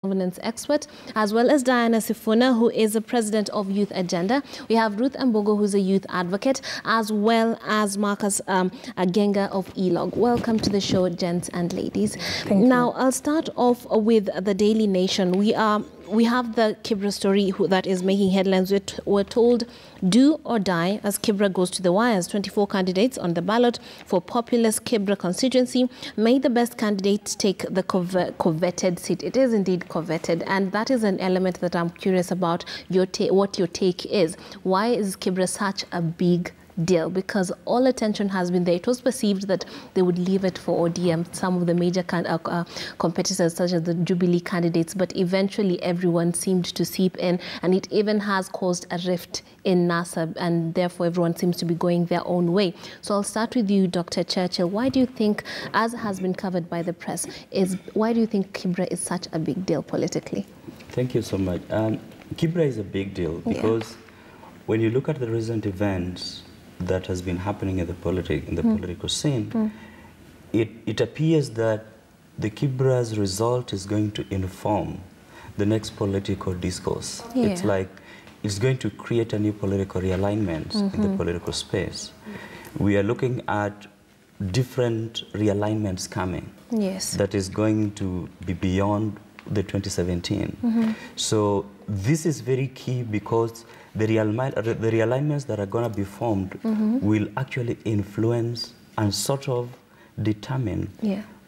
governance expert, as well as Diana Sifuna, who is the president of Youth Agenda. We have Ruth Mbogo, who's a youth advocate, as well as Marcus Agenga of ELOG. Welcome to the show, gents and ladies. Thank you. I'll start off with the Daily Nation. We have the Kibra story that is making headlines. We're told do or die as Kibra goes to the wires. 24 candidates on the ballot for populous Kibra constituency. May the best candidate take the coveted seat. It is indeed coveted, and that is an element that I'm curious about what your take is. Why is Kibra such a big deal? Because all attention has been there. It was perceived that they would leave it for ODM, some of the major competitors such as the Jubilee candidates, but eventually everyone seemed to seep in, and it even has caused a rift in NASA, and therefore everyone seems to be going their own way. So I'll start with you, Dr. Churchill. Why do you think, as has been covered by the press, why do you think Kibra is such a big deal politically? Thank you so much. Kibra is a big deal because when you look at the recent events that has been happening in the political scene, it appears that the Kibra's result is going to inform the next political discourse. Yeah. It's like it's going to create a new political realignment in the political space. We are looking at different realignments coming. Yes. That is going to be beyond the 2017. So this is very key because the realignments that are going to be formed will actually influence and sort of determine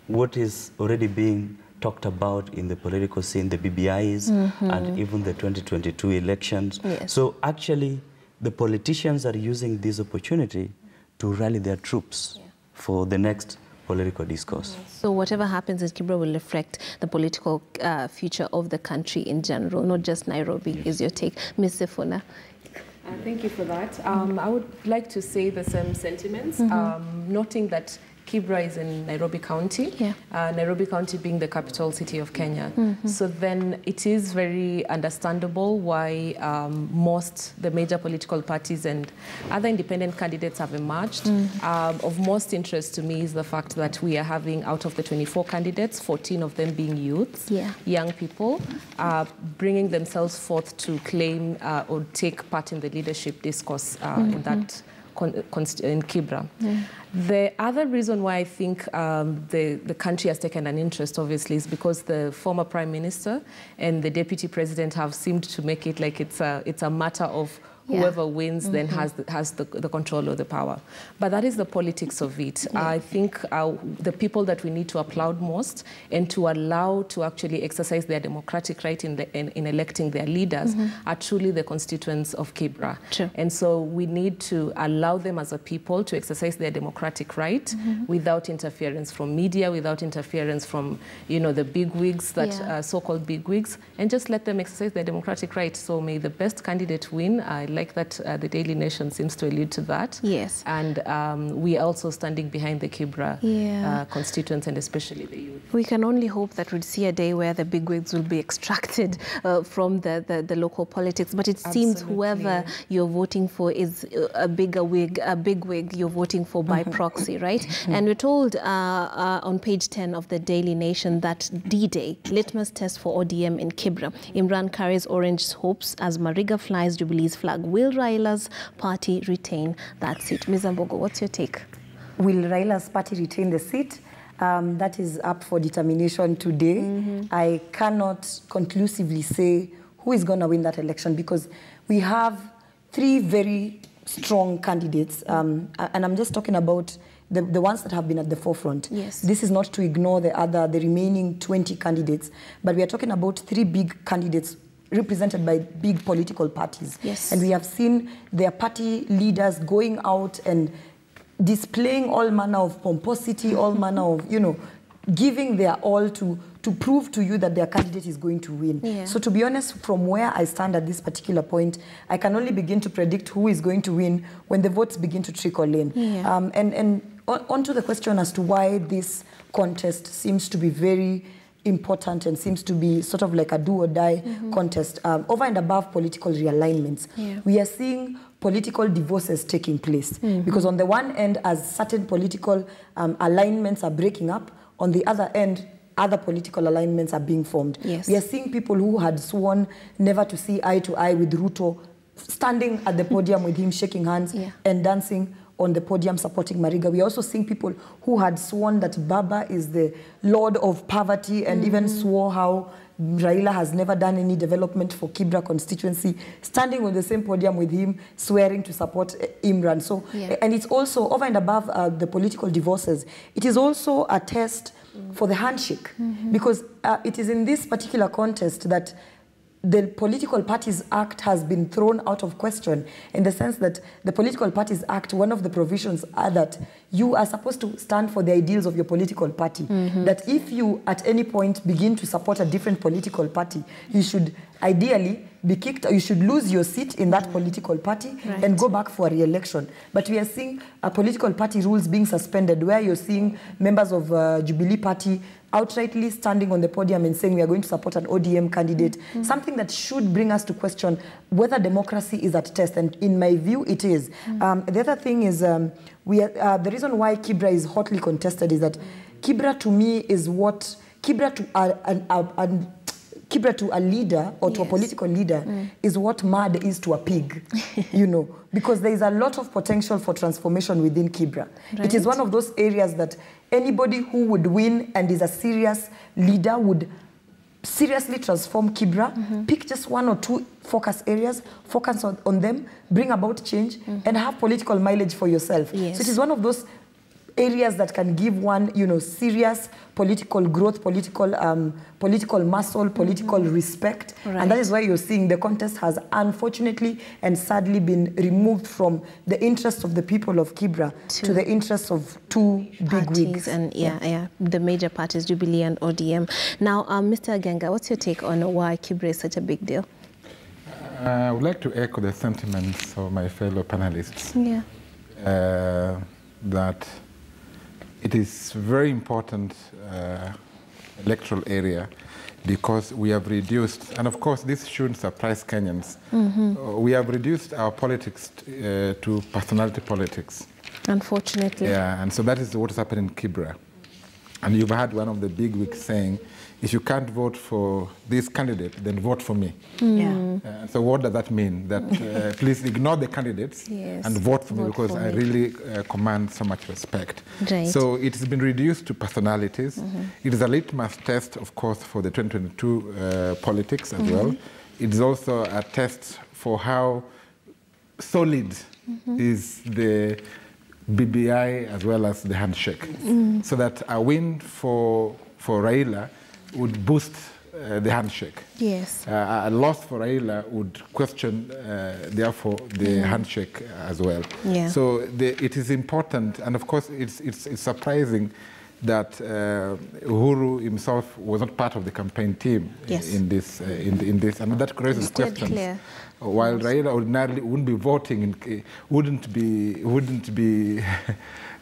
what is already being talked about in the political scene, the BBIs and even the 2022 elections. Yes. So actually, the politicians are using this opportunity to rally their troops for the next political discourse. So whatever happens in Kibra will affect the political future of the country in general, not just Nairobi, is your take. Ms. Sifuna. Thank you for that. I would like to say the same sentiments, noting that Kibra is in Nairobi County, Nairobi County being the capital city of Kenya. So then it is very understandable why the major political parties and other independent candidates have emerged. Of most interest to me is the fact that we are having, out of the 24 candidates, 14 of them being youths, young people, bringing themselves forth to claim or take part in the leadership discourse in Kibra. The other reason why I think the country has taken an interest, obviously, is because the former Prime Minister and the Deputy President have seemed to make it like it's a matter of whoever wins then has the control of the power. But that is the politics of it. I think the people that we need to applaud most and to allow to actually exercise their democratic right in electing their leaders are truly the constituents of Kibra. And so we need to allow them as a people to exercise their democratic right without interference from media, without interference from, the bigwigs, that so-called bigwigs, and just let them exercise their democratic right. So may the best candidate win. I like that the Daily Nation seems to allude to that. Yes. And we are also standing behind the Kibra constituents and especially the youth. We can only hope that we'd see a day where the bigwigs will be extracted from the local politics. But it seems whoever you're voting for is a bigwig you're voting for by proxy, right? And we're told on page 10 of the Daily Nation that D-Day, litmus test for ODM in Kibra. Imran carries orange hopes as Mariga flies Jubilee's flag. Will Raila's party retain that seat? Ms. Mbogo, what's your take? Will Raila's party retain the seat? That is up for determination today. I cannot conclusively say who is going to win that election because we have three very strong candidates. And I'm just talking about the ones that have been at the forefront. This is not to ignore the remaining 20 candidates, but we are talking about three big candidates represented by big political parties. And we have seen their party leaders going out and displaying all manner of pomposity, all manner of, giving their all to prove to you that their candidate is going to win. So to be honest, from where I stand at this particular point, I can only begin to predict who is going to win when the votes begin to trickle in. And on to the question as to why this contest seems to be very important and seems to be sort of like a do-or-die contest over and above political realignments. We are seeing political divorces taking place because on the one end, as certain political alignments are breaking up, on the other end, other political alignments are being formed. Yes. We are seeing people who had sworn never to see eye to eye with Ruto standing at the podium with him, shaking hands and dancing on the podium supporting Mariga. We are also seeing people who had sworn that Baba is the Lord of poverty and even swore how Raila has never done any development for Kibra constituency, standing on the same podium with him, swearing to support Imran. So, and it's also, over and above the political divorces, it is also a test for the handshake, because it is in this particular contest that the Political Parties Act has been thrown out of question, in the sense that the Political Parties Act, one of the provisions are that you are supposed to stand for the ideals of your political party. That if you at any point begin to support a different political party, you should ideally be kicked, or you should lose your seat in that political party and go back for a re-election. But we are seeing political party rules being suspended, where you're seeing members of Jubilee party outrightly standing on the podium and saying we are going to support an ODM candidate, something that should bring us to question whether democracy is at test. And in my view, it is. The other thing is, the reason why Kibra is hotly contested is that Kibra to me is what, Kibra to a leader or to a political leader is what mud is to a pig, you know, because there is a lot of potential for transformation within Kibra. It is one of those areas that anybody who would win and is a serious leader would seriously transform Kibra, pick just one or two focus areas, focus on them, bring about change, and have political mileage for yourself. So it is one of those areas that can give one, you know, serious political growth, political muscle, political respect. And that is why you're seeing the contest has unfortunately and sadly been removed from the interests of the people of Kibra to the interests of two big wigs. And the major parties, Jubilee and ODM. Now, Mr. Agenga, what's your take on why Kibra is such a big deal? I would like to echo the sentiments of my fellow panelists. That it is very important electoral area, because we have reduced, and of course this shouldn't surprise Kenyans, we have reduced our politics to personality politics. Unfortunately. Yeah, and so that is what has happened in Kibra. And you've had one of the big wigs saying, if you can't vote for this candidate, then vote for me. So what does that mean? That please ignore the candidates and vote for me, because I really command so much respect. So it has been reduced to personalities. It is a litmus test, of course, for the 2022 politics as well. It is also a test for how solid is the BBI as well as the handshake. So that a win for Raila would boost the handshake. A loss for Raila would question, therefore, the handshake as well. So it is important, and of course, it's surprising that Uhuru himself was not part of the campaign team in this, and that raises questions. While Raila ordinarily wouldn't be voting, wouldn't be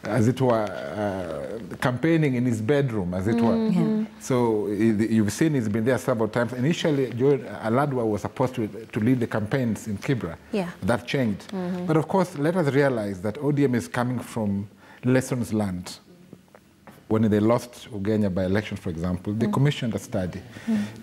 as it were, campaigning in his bedroom, as it were. So you've seen he's been there several times. Initially, Aladwa was supposed to lead the campaigns in Kibra. That changed. But of course, let us realize that ODM is coming from lessons learned. When they lost Ugenya by-election, for example, they commissioned a study.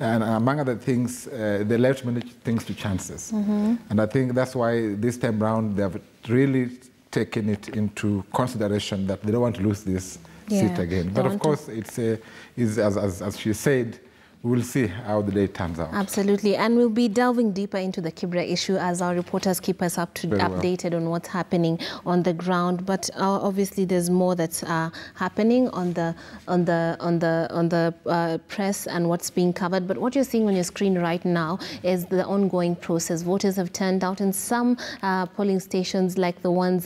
And among other things, they left many things to chances. And I think that's why this time round, they have really taken it into consideration that they don't want to lose this seat again. But of course, as she said, we'll see how the day turns out. Absolutely. And we'll be delving deeper into the Kibra issue as our reporters keep us updated on what's happening on the ground. But obviously, there's more that's happening on the press and what's being covered. But what you're seeing on your screen right now is the ongoing process. Voters have turned out in some polling stations, like the one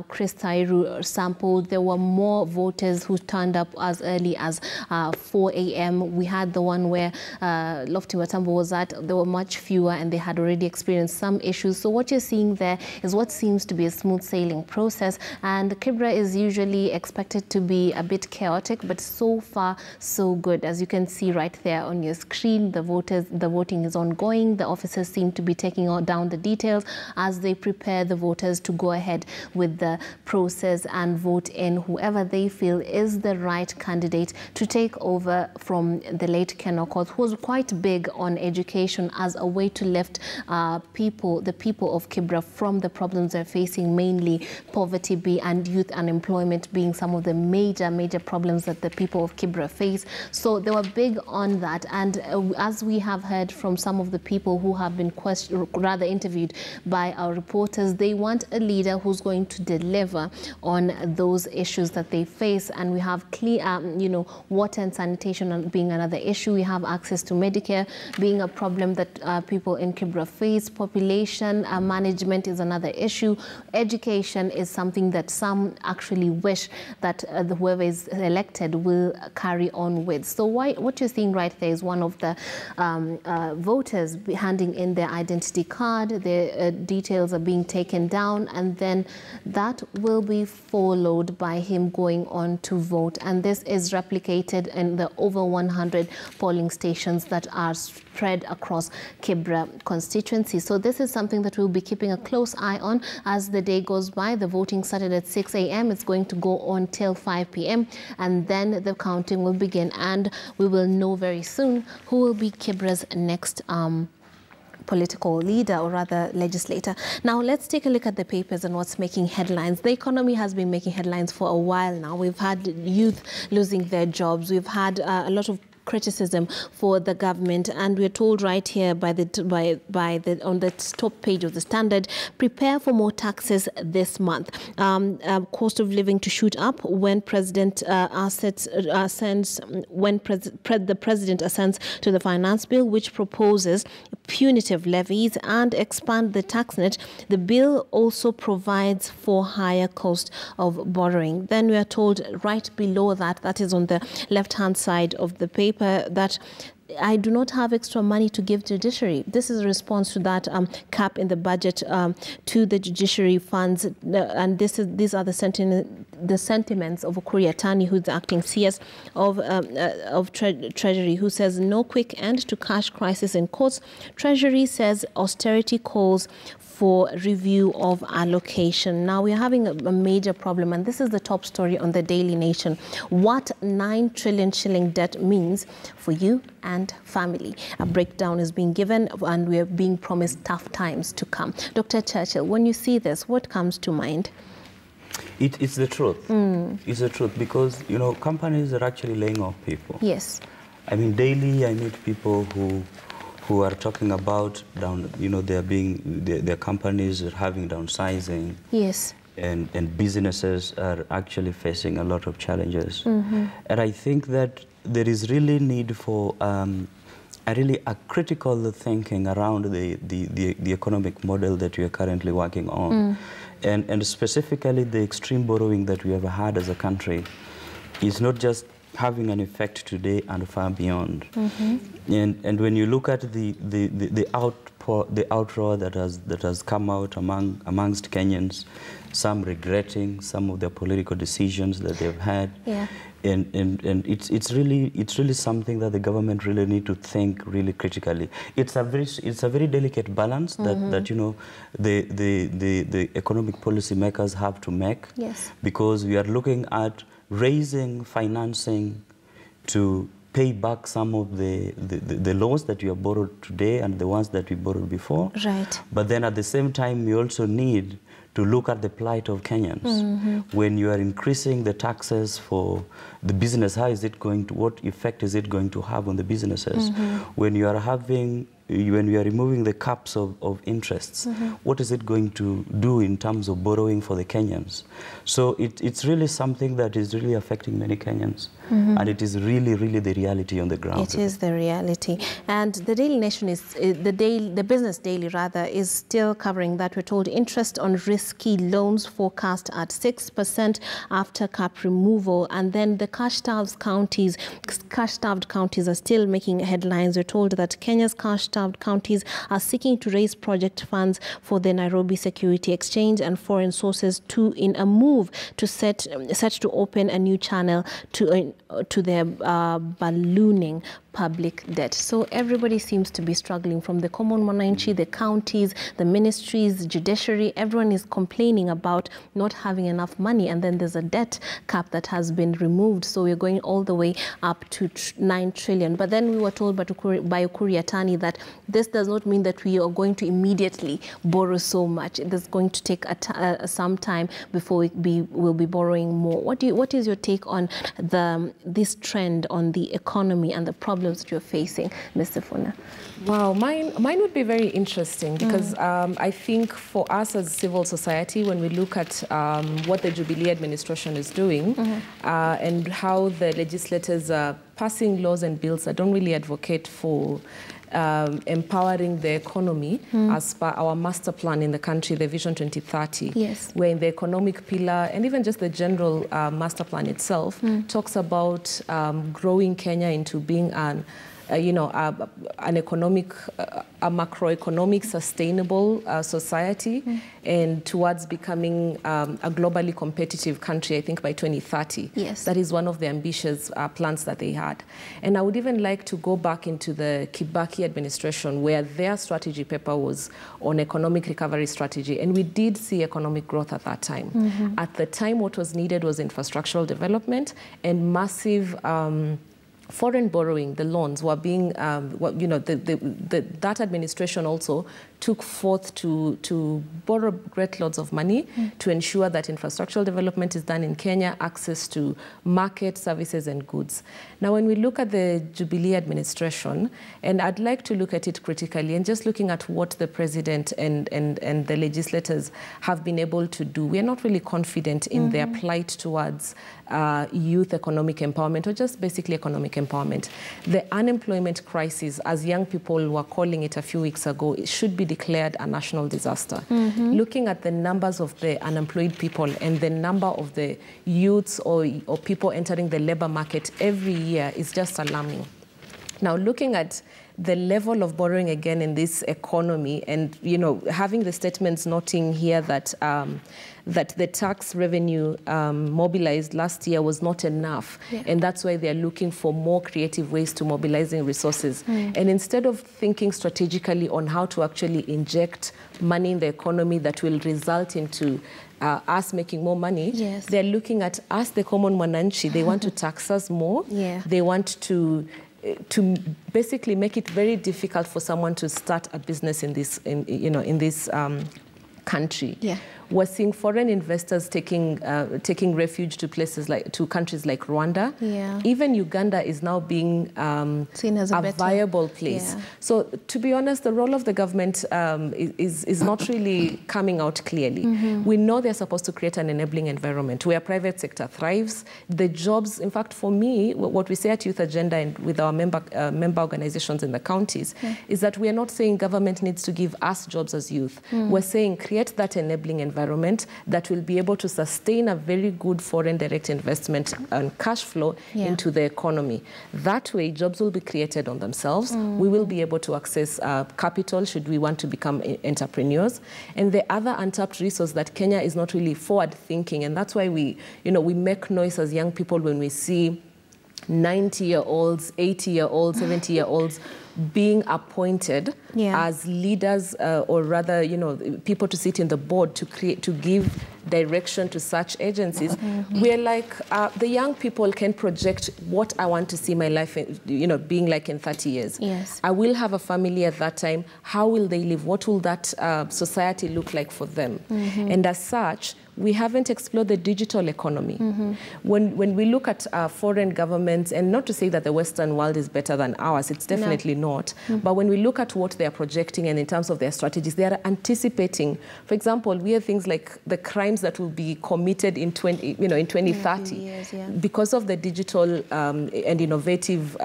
Chris Tairu sampled. There were more voters who turned up as early as 4 a.m. we had the one where Lofty Matambo was at, there were much fewer and they had already experienced some issues. So what you're seeing there is what seems to be a smooth sailing process, and Kibra is usually expected to be a bit chaotic, but so far so good. As you can see right there on your screen, the voting is ongoing. The officers seem to be taking down the details as they prepare the voters to go ahead with the process and vote in whoever they feel is the right candidate to take over from the late Ken Okoth, who was quite big on education as a way to lift the people of Kibra from the problems they're facing, mainly poverty and youth unemployment being some of the major problems that the people of Kibra face. So they were big on that, and as we have heard from some of the people who have been interviewed by our reporters, they want a leader who's going to deliver on those issues that they face. And we have clear, water and sanitation being another issue. We have access to Medicare being a problem that people in Kibra face. Population management is another issue. Education is something that some actually wish that whoever is elected will carry on with. So what you're seeing right there is one of the voters handing in their identity card. Their details are being taken down, and then that will be followed by him going on to vote. And this is replicated in the over 100 polling stations that are spread across Kibra constituency. So this is something that we'll be keeping a close eye on as the day goes by. The voting started at 6 a.m. It's going to go on till 5 p.m. and then the counting will begin, and we will know very soon who will be Kibra's next political leader, or rather legislator. Now let's take a look at the papers and what's making headlines. The economy has been making headlines for a while now. We've had youth losing their jobs. We've had a lot of criticism for the government, and we're told right here on the top page of the Standard, prepare for more taxes this month. Cost of living to shoot up when the president assents to the finance bill, which proposes punitive levies and expand the tax net. The bill also provides for higher cost of borrowing. Then we are told right below that is on the left-hand side of the paper, that I do not have extra money to give to judiciary. This is a response to that cap in the budget to the judiciary funds, and these are the sentiments of Okuri Atani, who's the acting CS of Treasury, who says no quick end to cash crisis in courts. Treasury says austerity calls for review of allocation. Now we're having a major problem, and this is the top story on the Daily Nation. What 9 trillion shilling debt means for you and family. A breakdown is being given, and we're being promised tough times to come. Dr. Churchill, when you see this, what comes to mind? It's the truth. It's the truth, because companies are actually laying off people. Yes. I mean, daily I meet people who are talking about their companies are having downsizing. Yes. And businesses are actually facing a lot of challenges. And I think that there is really need for a critical thinking around the economic model that we are currently working on. And specifically the extreme borrowing that we have had as a country is not just having an effect today and far beyond. And when you look at the outroar that has come out amongst Kenyans, some regretting some of the political decisions that they've had. Yeah. And it's really something that the government really need to think really critically. It's a very delicate balance that the economic policy makers have to make. Yes. Because we are looking at raising financing to pay back some of the loans that you have borrowed today and the ones that we borrowed before. Right. But then at the same time, we also need to look at the plight of Kenyans. When you are increasing the taxes for the business, what effect is it going to have on the businesses? When you are removing the caps of interests, what is it going to do in terms of borrowing for the Kenyans? So it's really something that is really affecting many Kenyans. And it is really, really the reality on the ground. It is the reality. And the Daily Nation is, the Business Daily rather, is still covering that. We're told interest on risky loans forecast at 6% after cap removal. And then the cash-starved counties are still making headlines. We're told that Kenya's cash-starved counties are seeking to raise project funds for the Nairobi Security Exchange and foreign sources in a move to set to open a new channel to their ballooning public debt. So everybody seems to be struggling, from the common mwananchi, the counties, the ministries, the judiciary. Everyone is complaining about not having enough money, and then there's a debt cap that has been removed. So we're going all the way up to 9 trillion. But then we were told by Ukuri Atani that this does not mean that we are going to immediately borrow so much. It is going to take some time before we'll be borrowing more. What is your take on this trend on the economy and the problems that you're facing, Mr. Funa? Wow, mine would be very interesting because I think for us as civil society, when we look at what the Jubilee administration is doing and how the legislators are passing laws and bills that don't really advocate for empowering the economy as per our master plan in the country, the Vision 2030, yes, where in the economic pillar and even just the general master plan itself talks about growing Kenya into being an economic, a macroeconomic sustainable society and towards becoming a globally competitive country, I think by 2030. Yes. That is one of the ambitious plans that they had. And I would even like to go back into the Kibaki administration, where their strategy paper was on economic recovery strategy. And we did see economic growth at that time. At the time, what was needed was infrastructural development and massive foreign borrowing. The loans were being, that administration also took forth to borrow great loads of money to ensure that infrastructural development is done in Kenya, access to market, services and goods. Now, when we look at the Jubilee administration, and I'd like to look at it critically and just looking at what the president and the legislators have been able to do, we are not really confident in their plight towards youth economic empowerment or just basically economic empowerment. The unemployment crisis, as young people were calling it a few weeks ago, it should be declared a national disaster. Looking at the numbers of the unemployed people and the number of the youths or people entering the labor market every year is just alarming. Now, looking at the level of borrowing again in this economy and, having the statements noting here that that the tax revenue mobilized last year was not enough. And that's why they're looking for more creative ways to mobilizing resources. And instead of thinking strategically on how to actually inject money in the economy that will result into us making more money, they're looking at us, the common mwananchi. They want to tax us more. They want to basically make it very difficult for someone to start a business in this, in this country. We're seeing foreign investors taking refuge to places to countries like Rwanda. Even Uganda is now being seen as a viable place. So to be honest, the role of the government is not really coming out clearly. We know they're supposed to create an enabling environment where private sector thrives. The jobs, in fact, for me, what we say at Youth Agenda and with our member organizations in the counties is that we are not saying government needs to give us jobs as youth. We're saying create that enabling environment that will be able to sustain a very good foreign direct investment and cash flow into the economy. That way, jobs will be created on themselves. We will be able to access capital should we want to become entrepreneurs. And the other untapped resource that Kenya is not really forward thinking, and that's why we make noise as young people when we see 90-year-olds, 80-year-olds, 70-year-olds being appointed as leaders, or rather, people to sit in the board to give direction to such agencies. We're like, the young people can project what I want to see my life, being like in 30 years. I will have a family at that time. How will they live? What will that society look like for them? And as such, we haven't explored the digital economy. When we look at foreign governments, and not to say that the Western world is better than ours, it's definitely not, but when we look at what they are projecting and in terms of their strategies, they are anticipating. For example, we have things like the crimes that will be committed in 2030 years, because of the digital and innovative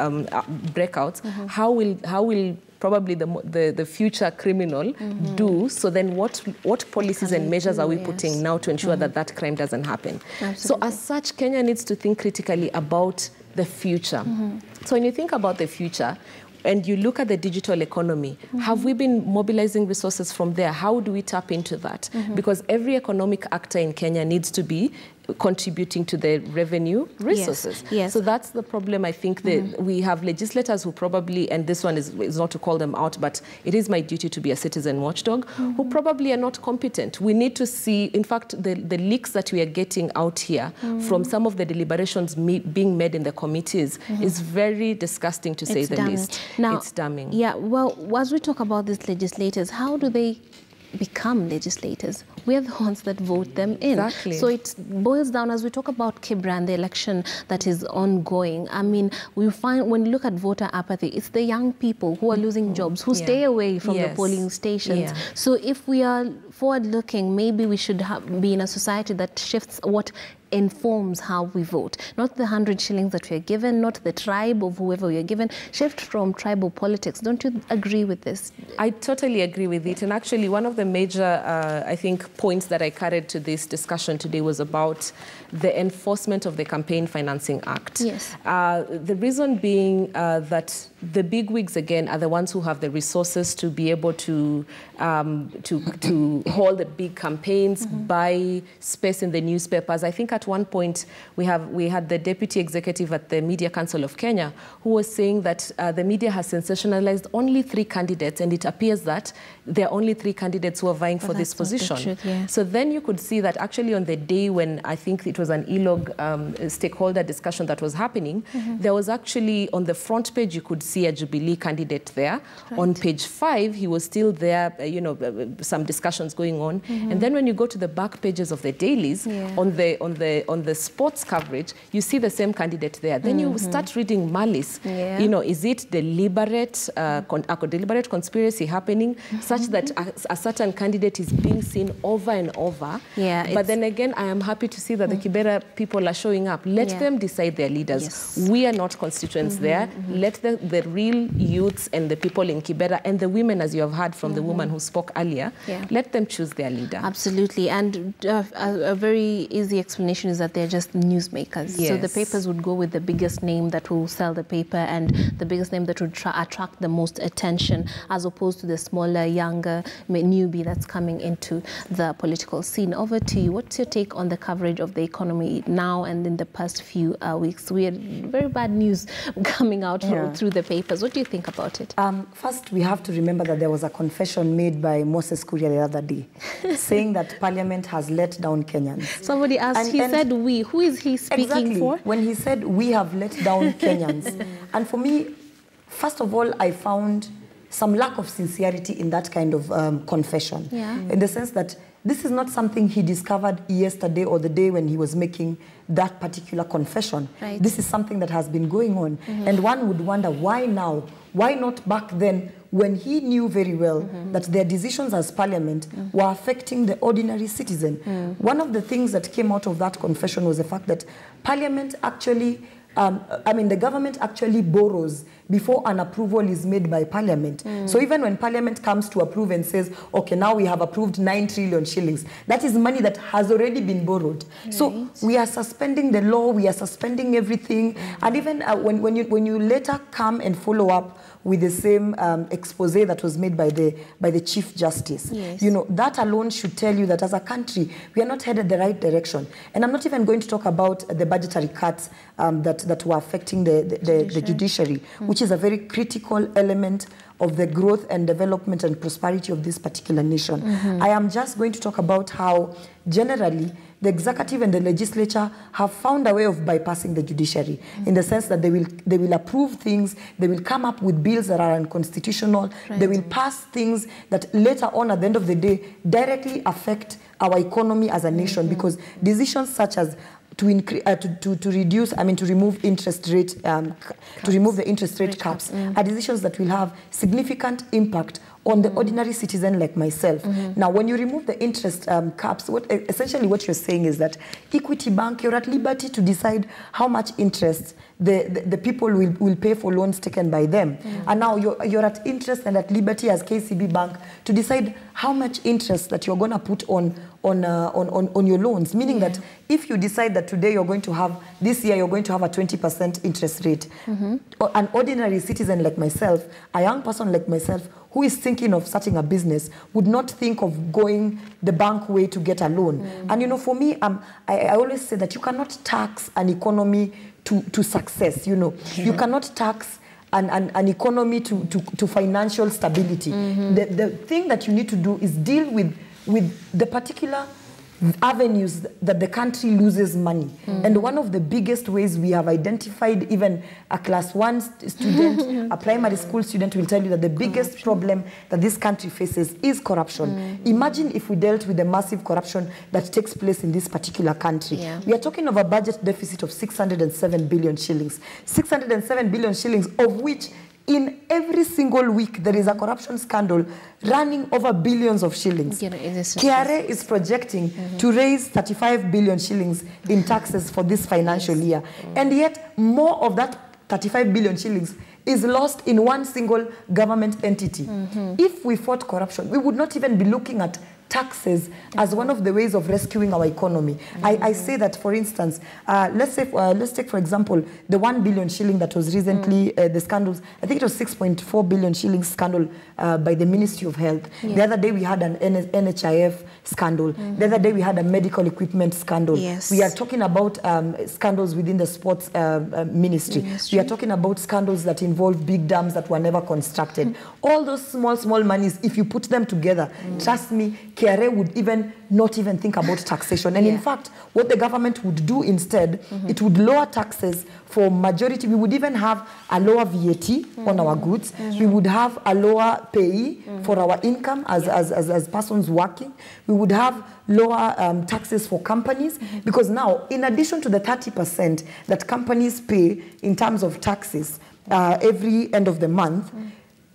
breakouts. How will probably the future criminal do? So then what policies and measures are we putting now to ensure that that crime doesn't happen? Absolutely. So as such, Kenya needs to think critically about the future. So when you think about the future, and you look at the digital economy, have we been mobilizing resources from there? How do we tap into that? Because every economic actor in Kenya needs to be contributing to the revenue resources. Yes. So that's the problem. I think that we have legislators who probably, and this one is not to call them out, but it is my duty to be a citizen watchdog, who probably are not competent. We need to see, in fact, the leaks that we are getting out here from some of the deliberations being made in the committees is very disgusting, to say the least. Now, it's damning. Yeah, well, as we talk about these legislators, how do they become legislators? We're the ones that vote them in. Exactly. So it boils down, as we talk about Kibra and the election that is ongoing, I mean, we find when you look at voter apathy, it's the young people who are losing jobs, who stay away from the polling stations. So if we are forward-looking, maybe we should be in a society that shifts what informs how we vote. Not the 100 shillings that we are given, not the tribe of whoever we are given. Shift from tribal politics. Don't you agree with this? I totally agree with it. And actually, one of the major, I think, points that I carried to this discussion today was about the enforcement of the Campaign Financing Act. Yes. The reason being that the bigwigs, again, are the ones who have the resources to be able to hold the big campaigns, buy space in the newspapers. I think at one point we had the deputy executive at the Media Council of Kenya who was saying that the media has sensationalized only 3 candidates, and it appears that there are only 3 candidates who are vying for this position. So then you could see that actually on the day when I think it was an ELOG stakeholder discussion that was happening, there was actually on the front page you could see a Jubilee candidate there. On page 5 he was still there, some discussions going on. And then when you go to the back pages of the dailies, on the sports coverage, you see the same candidate there. Then you start reading malice. Is it deliberate, a deliberate conspiracy happening such that a certain candidate is being seen over and over? But then again, I am happy to see that the Kibera people are showing up. Let them decide their leaders. We are not constituents there. Let the real youths and the people in Kibera and the women, as you have heard from the woman who spoke earlier, let them choose their leader. Absolutely. And a very easy explanation is that they're just newsmakers. So the papers would go with the biggest name that will sell the paper and the biggest name that would attract the most attention, as opposed to the smaller, younger newbie that's coming into the political scene. Over to you. What's your take on the coverage of the economy now and in the past few weeks? We had very bad news coming out through the papers. What do you think about it? First, we have to remember that there was a confession made by Moses Kuria the other day, saying that Parliament has let down Kenyans. Somebody asked, he said we. Who is he speaking for? When he said we have let down Kenyans. And for me, first of all, I found some lack of sincerity in that kind of confession. In the sense that this is not something he discovered yesterday or the day when he was making that particular confession. This is something that has been going on. And one would wonder, why now? Why not back then, when he knew very well that their decisions as Parliament were affecting the ordinary citizen? One of the things that came out of that confession was the fact that Parliament actually, the government actually borrows before an approval is made by Parliament. So even when Parliament comes to approve and says, okay, now we have approved 9 trillion shillings, that is money that has already been borrowed. So we are suspending the law, we are suspending everything. And even when you later come and follow up with the same expose that was made by the Chief Justice, that alone should tell you that as a country, we are not headed the right direction. And I'm not even going to talk about the budgetary cuts that were affecting the judiciary, which is a very critical element of the growth and development and prosperity of this particular nation. I am just going to talk about how generally the executive and the legislature have found a way of bypassing the judiciary in the sense that they will approve things, they will come up with bills that are unconstitutional, they will pass things that later on at the end of the day directly affect our economy as a nation, because decisions such as to remove interest rate, to remove the interest rate caps, are decisions that will have significant impact on the ordinary citizen like myself. Now, when you remove the interest caps, essentially what you're saying is that Equity Bank, you're at liberty to decide how much interest the people will pay for loans taken by them. And now you're at interest and at liberty as KCB Bank to decide how much interest that you're going to put on your loans, meaning that if you decide that today you're going to have, this year you're going to have a 20% interest rate, an ordinary citizen like myself, a young person like myself, who is thinking of starting a business would not think of going the bank way to get a loan. And, you know, for me, I always say that you cannot tax an economy to success, you know. You cannot tax an economy to financial stability. The thing that you need to do is deal with the particular avenues that the country loses money. And one of the biggest ways we have identified, even a class 1 student, a primary school student will tell you that the biggest problem that this country faces is corruption. Imagine if we dealt with the massive corruption that takes place in this particular country. We are talking of a budget deficit of 607 billion shillings. 607 billion shillings, of which in every single week, there is a corruption scandal running over billions of shillings. KRA is projecting to raise 35 billion shillings in taxes for this financial year. And yet, more of that 35 billion shillings is lost in one single government entity. If we fought corruption, we would not even be looking at taxes as one of the ways of rescuing our economy. I say that, for instance, let's take, for example, the 1 billion shilling that was recently, the scandals, I think it was 6.4 billion shilling scandal by the Ministry of Health. The other day we had an NHIF scandal. The other day we had a medical equipment scandal. We are talking about scandals within the sports ministry. We are talking about scandals that involve big dams that were never constructed. All those small monies, if you put them together, trust me, KRA would not even think about taxation. And in fact, what the government would do instead, it would lower taxes for majority. We would even have a lower VAT on our goods. We would have a lower pay for our income as persons working. We would have lower taxes for companies, because now, in addition to the 30% that companies pay in terms of taxes every end of the month,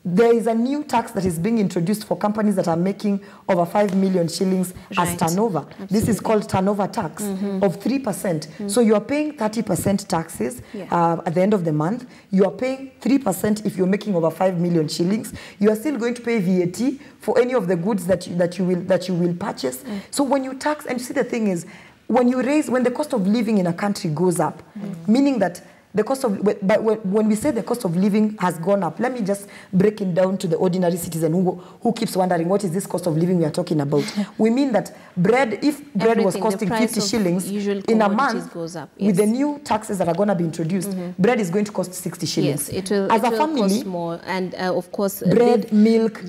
there is a new tax that is being introduced for companies that are making over 5 million shillings as turnover. Absolutely. This is called turnover tax of 3%. So you are paying 30% taxes at the end of the month. You are paying 3% if you're making over 5 million shillings. You are still going to pay VAT for any of the goods that you will purchase. So when you tax, and you see, the thing is, when the cost of living in a country goes up, meaning that the cost of, but when we say the cost of living has gone up, let me just break it down to the ordinary citizen who keeps wondering, what is this cost of living we are talking about? We mean that if bread was costing 50 shillings in a month, goes up. With the new taxes that are going to be introduced, bread is going to cost 60 shillings. Yes, it will, as a family, cost more. And of course, bread, milk,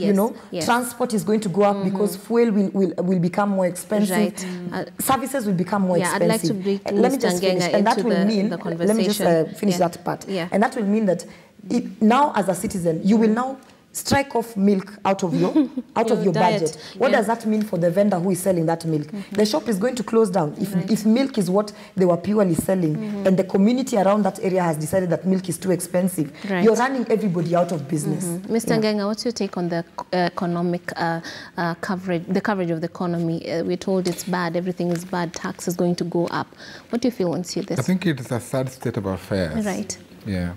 transport is going to go up because fuel will become more expensive. Services will become more expensive. I'd like to bring let me just finish, and that will mean, the conversation. Let me just finish that part. And that will mean that now, as a citizen, you will now strike off milk out of your budget. What does that mean for the vendor who is selling that milk? The shop is going to close down. If milk is what they were purely selling, and the community around that area has decided that milk is too expensive, you're running everybody out of business. Mr. Ngenga, what's your take on the economic coverage, the coverage of the economy? We're told it's bad, everything is bad, tax is going to go up. What do you feel once you hear this? I think it is a sad state of affairs. Right. Yeah.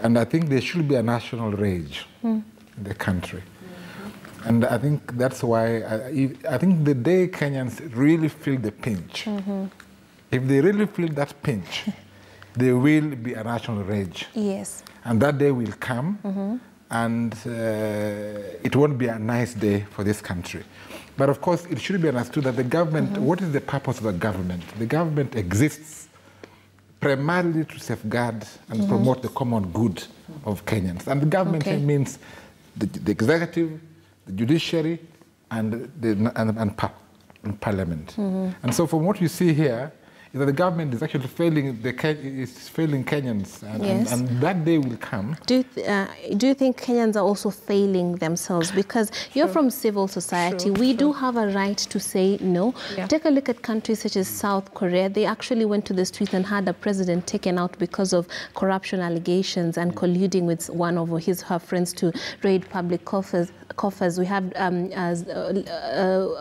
And I think there should be a national rage in the country. And I think that's why I think the day Kenyans really feel the pinch, if they really feel that pinch, there will be a national rage. Yes. And that day will come, and it won't be a nice day for this country. But of course, it should be understood that the government, what is the purpose of the government? The government exists primarily to safeguard and promote the common good of Kenyans. And the government means the executive, the judiciary, and in Parliament. And so from what you see here, is that the government is actually failing Kenyans, and that day will come. Do you think Kenyans are also failing themselves? Because you're from civil society. We do have a right to say no. Take a look at countries such as South Korea. They actually went to the streets and had a president taken out because of corruption allegations and colluding with one of her friends to raid public coffers. We have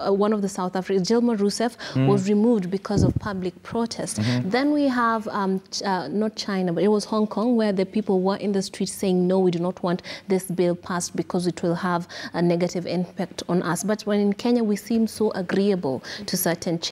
one of the South Africans, Dilma Rousseff, was removed because of public protest. Then we have not China, but it was Hong Kong, where the people were in the streets saying, no, we do not want this bill passed because it will have a negative impact on us. But when in Kenya, we seem so agreeable to certain changes.